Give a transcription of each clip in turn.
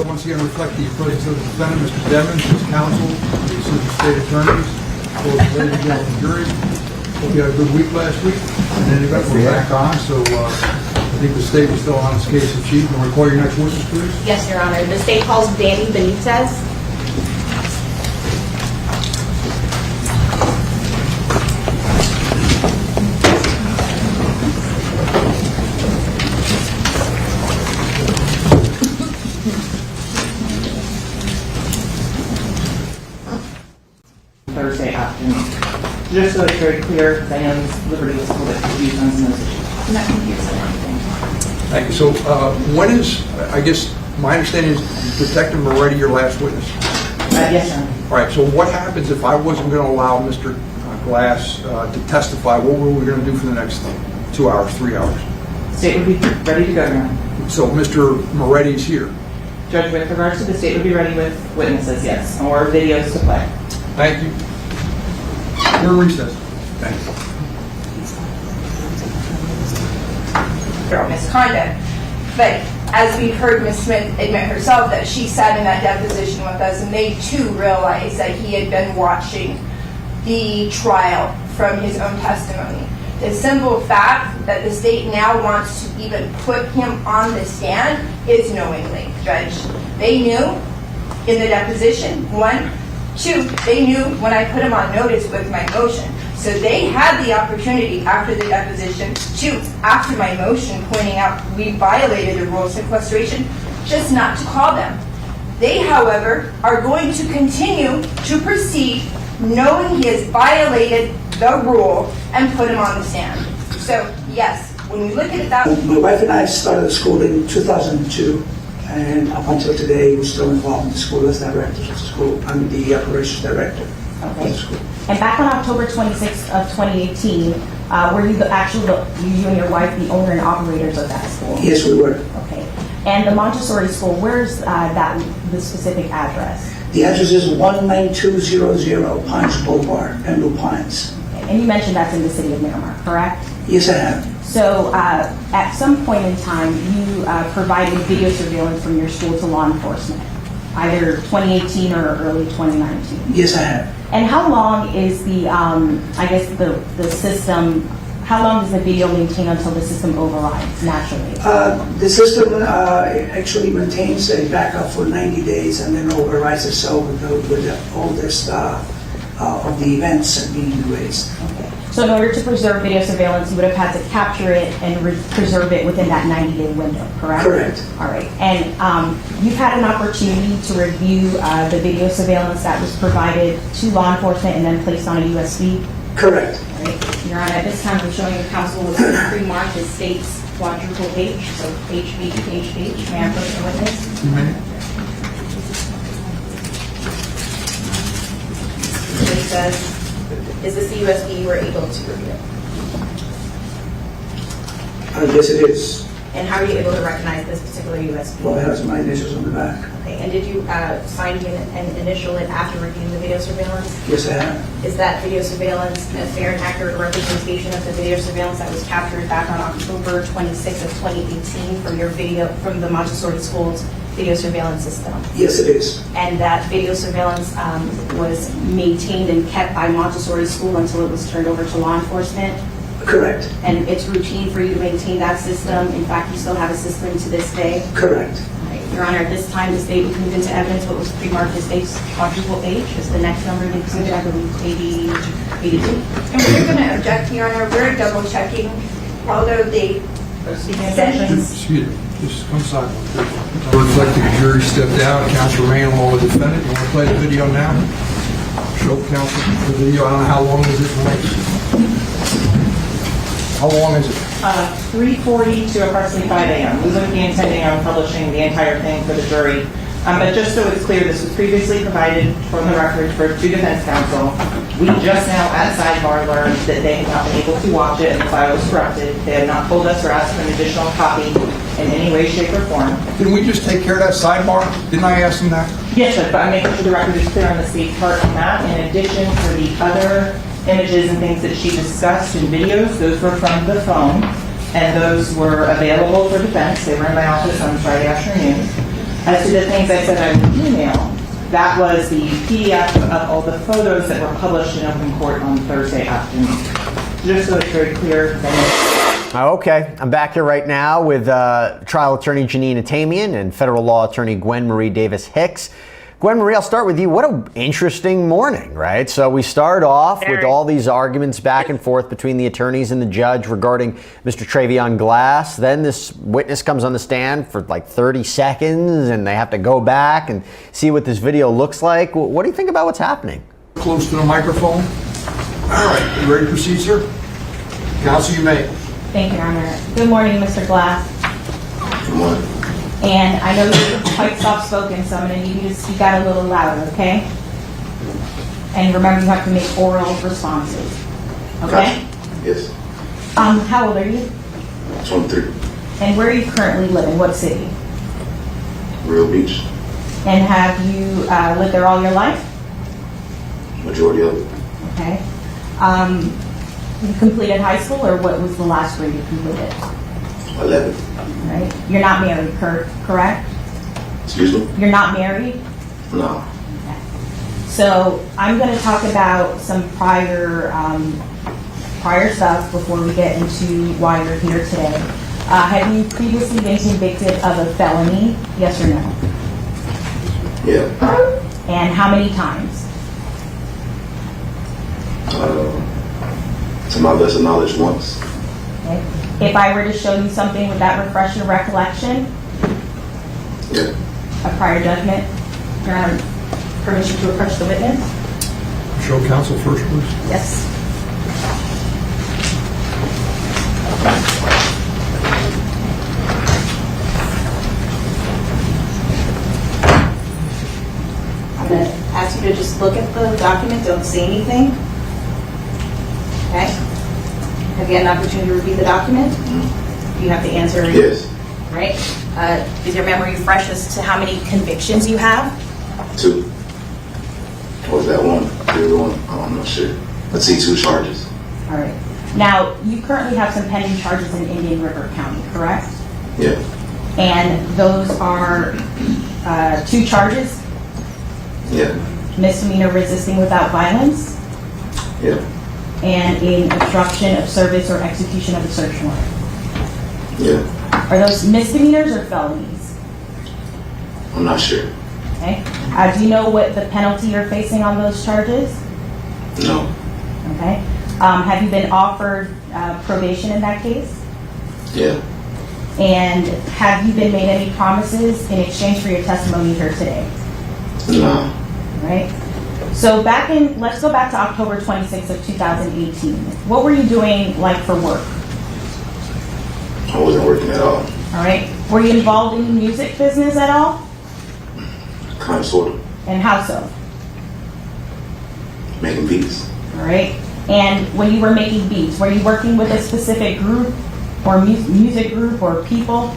So once again, reflect the presence of the defendant, Mr. Devins, his counsel, the assistant state attorneys, both ladies and gentlemen jury. Hope you had a good week last week. And then we're back on, so I think the state is still on its case in chief. Can we call your next witness, please? Yes, Your Honor. The state calls Danny Benitez. Thursday afternoon. Just so it's very clear, because I know Ms. Liberty was a little bit confused on some of those issues. I'm not confused on anything. Thank you. So when is, I guess, my understanding is Detective Moretti your last witness? Yes, Your Honor. All right, so what happens if I wasn't going to allow Mr. Glass to testify? What were we going to do for the next 2 hours, 3 hours? State would be ready to go, Your Honor. So Mr. Moretti is here. Judge, with regards to the state would be ready with witnesses, yes, or videos to play. Thank you. We're recessed. Thanks. Misconduct. But as we've heard Ms. Smith admit herself that she sat in that deposition with us, and they too realized that he had been watching the trial from his own testimony. The simple fact that the state now wants to even put him on the stand is knowingly, Judge. They knew in the deposition, 1. 2, they knew when I put him on notice with my motion. So they had the opportunity after the deposition, 2, after my motion pointing out we violated the rule of sequestration, just not to call them. They, however, are going to continue to proceed knowing he has violated the rule and put him on the stand. So, yes, when we look at it that way. My wife and I started school in 2002. And up until today, we're still involved in the school as director of the school. I'm the operations director of the school. And back on October 26th of 2018, were you you and your wife the owner and operators of that school? Yes, we were. Okay. And the Montessori school, where's the specific address? The address is 19200 Pines Boulevard, Pembroke Pines. Okay. And you mentioned that's in the city of Miramar, correct? Yes, I have. So at some point in time, you provided video surveillance from your school to law enforcement, either 2018 or early 2019. Yes, I have. And how long is the, the system, how long does the video maintain until the system overrides naturally? The system actually maintains a backup for 90 days and then overrides itself with the oldest of the events being erased. Okay. So in order to preserve video surveillance, you would have had to capture it and preserve it within that 90-day window, correct? Correct. All right. And you've had an opportunity to review the video surveillance that was provided to law enforcement and then placed on a USB? Correct. All right. Your Honor, at this time, we're showing the counsel was pre-marked as states quadruple H, so HH, HH. May I approach the witness? You may. So he says, is this the USB you were able to review? Yes, it is. And how are you able to recognize this particular USB? Well, it has my initials on the back. Okay. And did you sign and initial it after reviewing the video surveillance? Yes, I have. Is that video surveillance a fair and accurate representation of the video surveillance that was captured back on October 26th of 2018 from the Montessori School's video surveillance system? Yes, it is. And that video surveillance was maintained and kept by Montessori School until it was turned over to law enforcement? Correct. And it's routine for you to maintain that system? In fact, you still have a system to this day? Correct. Your Honor, at this time, the state would move into evidence what was pre-marked as state's quadruple H. Is the next number in exhibit, I believe, 82? And we're going to object, Your Honor. We're double checking, although they Excuse me. Just come side. Reflecting the jury stepped down. Counsel remain along with the defendant. You want to play the video now? Show counsel the video. I don't know how long is it for. How long is it? 3:40 to approximately 5 a.m. We wouldn't be intending on publishing the entire thing for the jury. But just so it's clear, this was previously provided from the record to defense counsel. We just now at sidebar learned that they had not been able to watch it and the file was corrupted. They had not told us or asked for an additional copy in any way, shape, or form. Didn't we just take care of that sidebar? Didn't I ask them that? Yes, sir, but I'm making sure the record is clear on the state part on that. In addition, for the other images and things that she discussed in videos, those were from the phone, and those were available for defense. They were in my office on Friday afternoon. As to the things I said I would email, that was the PDF of all the photos that were published in open court on Thursday afternoon. Just so it's very clear. Okay, I'm back here right now with trial attorney Janine Atamian and federal law attorney Gwen Marie Davis Hicks. Gwen Marie, I'll start with you. What an interesting morning, right? So we start off with all these arguments back and forth between the attorneys and the judge regarding Mr. Travion Glass. Then this witness comes on the stand for like 30 seconds and they have to go back and see what this video looks like. What do you think about what's happening? Close to the microphone. All right, you ready to proceed, sir? Counsel, you may. Thank you, Your Honor. Good morning, Mr. Glass. Good morning. And I know you're quite soft-spoken, so I'm going to need you to speak out a little louder, okay? And remember, you have to make oral responses, okay? Yes. How old are you? 23. And where do you currently live? In what city? Real Beach. And have you lived there all your life? Majority of it. Okay. You completed high school, or what was the last grade you completed? 11. Right. You're not married, correct? Excuse me? You're not married? No. So I'm going to talk about some prior stuff before we get into why you're here today. Have you previously been convicted of a felony? Yes or no? Yeah. And how many times? To my best of knowledge, once. Okay. If I were to show you something, would that refresh your recollection? Yeah. A prior judgment? Your Honor, permission to approach the witness? Show counsel first, please. Yes. I'm going to ask you to just look at the document, don't say anything. Okay? Have you had an opportunity to review the document? You have to answer. Yes. Right? Is your memory fresh as to how many convictions you have? 2. Or was that 1? The other one? I'm not sure. Let's see, 2 charges. All right. Now, you currently have some pending charges in Indian River County, correct? Yeah. And those are 2 charges: Yeah. misdemeanor resisting without violence Yeah. and an obstruction of service or execution of a search warrant. Yeah. Are those misdemeanors or felonies? I'm not sure. Okay. Do you know what the penalty you're facing on those charges? No. Okay. Have you been offered probation in that case? Yeah. And have you been made any promises in exchange for your testimony here today? No. Right? So let's go back to October 26th of 2018. What were you doing like for work? I wasn't working at all. All right. Were you involved in the music business at all? Kind of, sort of. And how so? Making beats. All right. And when you were making beats, were you working with a specific group or music group or people?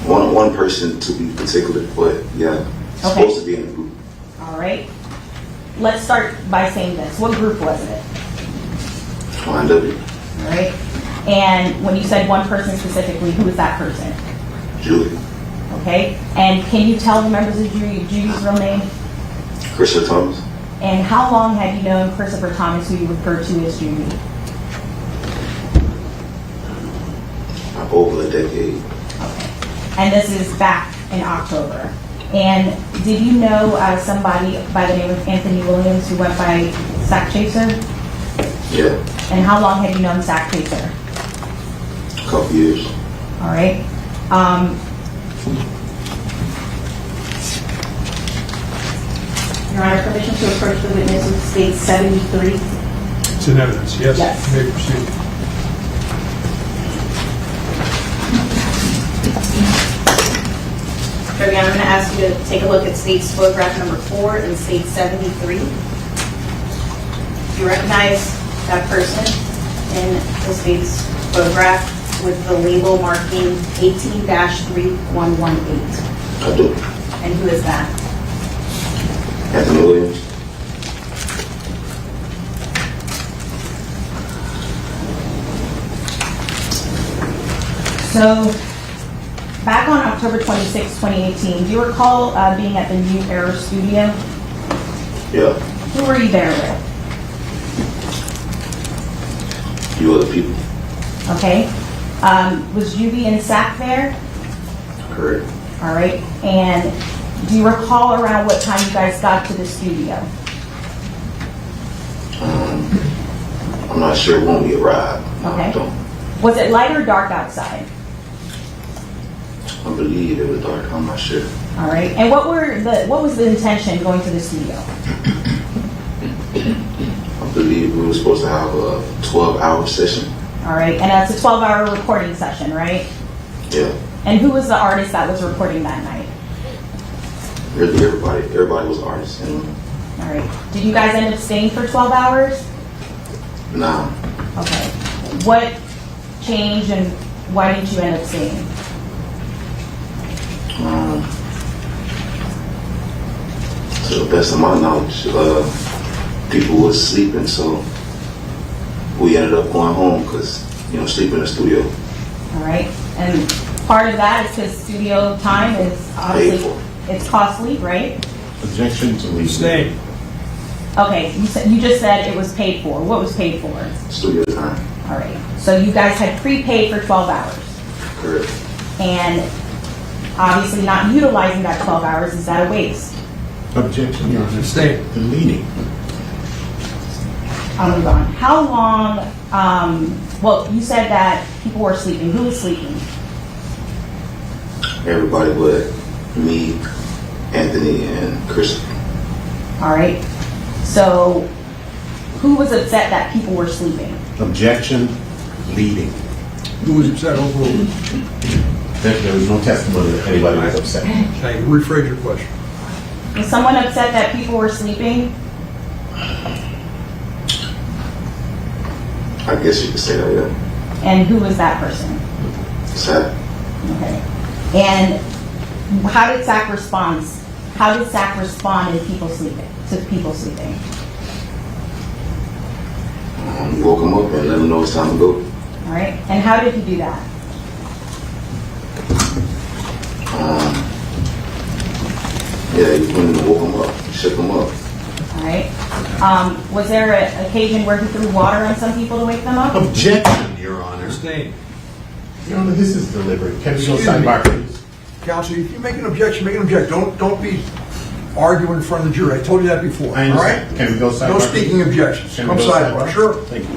One person to be particular, but yeah. Okay. Supposed to be in a group. All right. Let's start by saying this. What group was it? YNW. All right. And when you said one person specifically, who was that person? Julie. Okay. And can you tell the members of Judy's real name? Christopher Thomas. And how long had you known Christopher Thomas, who you refer to as Judy? Over a decade. Okay. And this is back in October. And did you know somebody by the name of Anthony Williams who went by Sack Chaser? Yeah. And how long had you known Sack Chaser? A couple years. All right. Your Honor, permission to approach the witness with state 73. It's in evidence, yes? Yes. You may proceed. Your Honor, I'm going to ask you to take a look at state's photograph number 4 and state 73. Do you recognize that person in the state's photograph with the label marking 18-3118? I do. And who is that? Anthony Williams. So, back on October 26, 2018, do you recall being at the New Era Studio? Yeah, Who were you there with? you other people. Okay. Was Juby and Sack there? Correct. All right. And do you recall around what time you guys got to the studio? I'm not sure when we arrived. Okay. I don't. Was it light or dark outside? I believe it was dark. I'm not sure. All right. And what was the intention going to the studio? I believe we were supposed to have a 12-hour session. All right. And that's a 12-hour recording session, right? Yeah. And who was the artist that was recording that night? Really, everybody was artists. And All right. Did you guys end up staying for 12 hours? nah, Okay. What changed and why didn't you end up staying? to the best of my knowledge, people was sleeping, so we ended up going home because, sleep in the studio. All right. And part of that is because studio time is obviously, it's costly, right? Objection to leave. Stay. Okay. You just said it was paid for. What was paid for? Studio time. All right. So you guys had prepaid for 12 hours. Correct. And obviously not utilizing that 12 hours, is that a waste? Objection, Your Honor. Stay. Deleting. I'll move on. How long, well, you said that people were sleeping. Who was sleeping? Everybody but me, Anthony, and Chris. All right. So who was upset that people were sleeping? Objection, leading. Who was upset overall? There was no testimony that anybody was upset. Okay, rephrase your question. Was someone upset that people were sleeping? I guess you could say that, yeah. And who was that person? Sad. Okay. And how did Zach respond? How did Zach respond to people sleeping? We woke him up and let him know it's time to go. All right. And how did he do that? Yeah, he went and woke him up, shook him up. All right. Was there an occasion where he threw water on some people to wake them up? Objection, Your Honor. Stay. Your Honor, this is deliberate. Can we go Excuse me. sidebar, please? Counsel, if you make an objection, make an objection. Don't be arguing in front of the jury. I told you that before. I all right? understand. Can we go sidebar? No speaking objections. Can we Come go sidebar. Sure. Thank you.